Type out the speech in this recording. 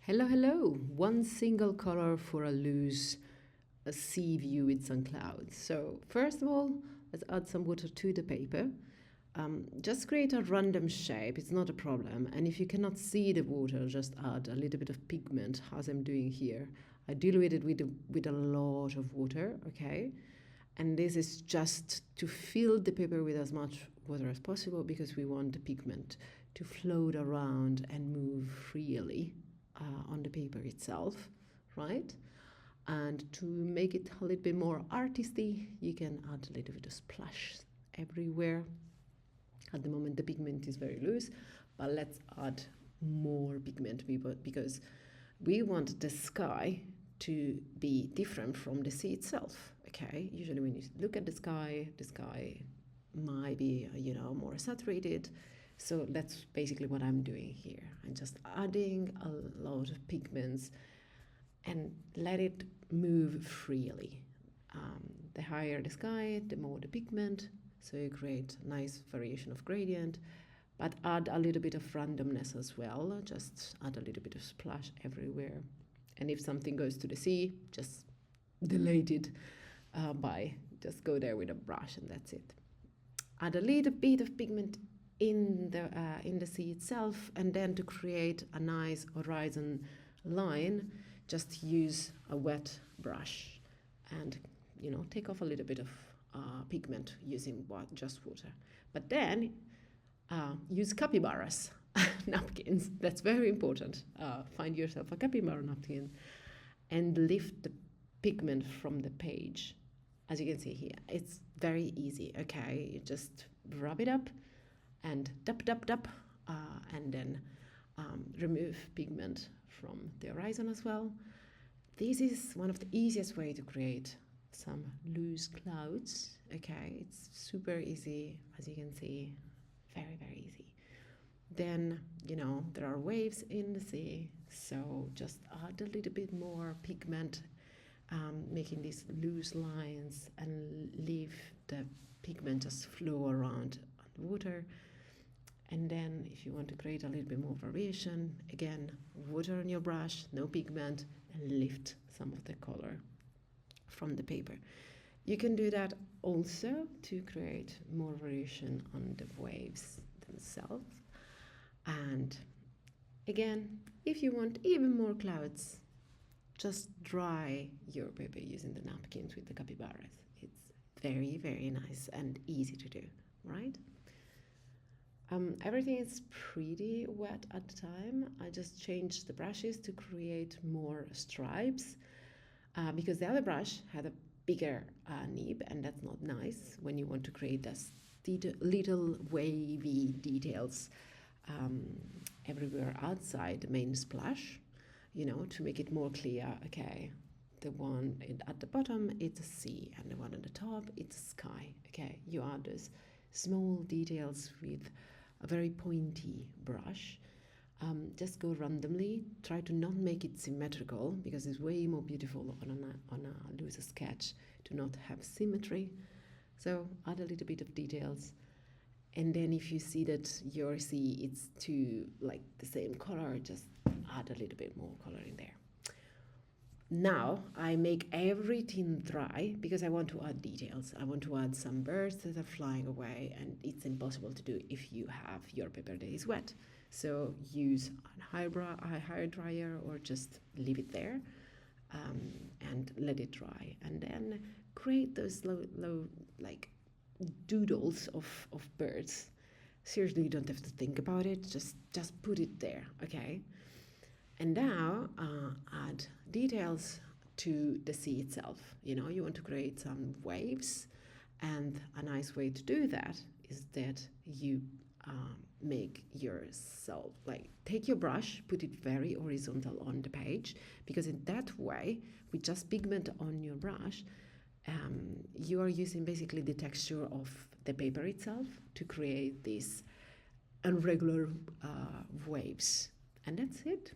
Hello, hello. One single color for a loose sea view with some clouds. So first of all, let's add some water to the paper. Just create a random shape, it's not a problem. And if you cannot see the water, just add a little bit of pigment, as I'm doing here. I dilute it with a lot of water, okay? And this is just to fill the paper with as much water as possible because we want the pigment to float around and move freely on the paper itself, right? And to make it a little bit more artisty, you can add a little bit of splash everywhere. At the moment the pigment is very loose, but let's add more pigment because we want the sky to be different from the sea itself, okay? Usually when you look at the sky might be, more saturated. So that's basically what I'm doing here. I'm just adding a lot of pigments and let it move freely. The higher the sky, the more the pigment. So you create a nice variation of gradient, but add a little bit of randomness as well. Just add a little bit of splash everywhere. And if something goes to the sea, just delete it by just go there with a brush and that's it. Add a little bit of pigment in the sea itself, and then to create a nice horizon line, just use a wet brush and take off a little bit of pigment using just water. But then use capybaras napkins. That's very important. Find yourself a capybara napkin and lift the pigment from the page. As you can see here, it's very easy. Okay, you just rub it up and dab, and then remove pigment from the horizon as well. This is one of the easiest way to create some loose clouds. Okay, it's super easy, as you can see, very, very easy. Then, there are waves in the sea, so just add a little bit more pigment, making these loose lines and leave the pigment just flow around on the water. And then if you want to create a little bit more variation, again, water on your brush, no pigment, and lift some of the color from the paper. You can do that also to create more variation on the waves themselves. And again, if you want even more clouds, just dry your paper using the napkins with the capybaras. It's very, very nice and easy to do, right? Everything is pretty wet at the time. I just changed the brushes to create more stripes because the other brush had a bigger nib, and that's not nice when you want to create those little wavy details everywhere outside the main splash, to make it more clear. Okay, the one at the bottom, it's a sea, and the one at the top, it's a sky. Okay, you add those small details with a very pointy brush. Just go randomly. Try to not make it symmetrical because it's way more beautiful on a loose sketch to not have symmetry. So add a little bit of details. And then if you see that your sea it's too like the same color, just add a little bit more color in there. Now I make everything dry because I want to add details. I want to add some birds that are flying away, and it's impossible to do if you have your paper that is wet. So use a higher dryer or just leave it there and let it dry. And then create those low like doodles of birds. Seriously, you don't have to think about it. Just put it there, okay? And now add details to the sea itself. You want to create some waves, and a nice way to do that is that you make yourself, like take your brush, put it very horizontal on the page, because in that way, with just pigment on your brush, you are using basically the texture of the paper itself to create these irregular waves. And that's it.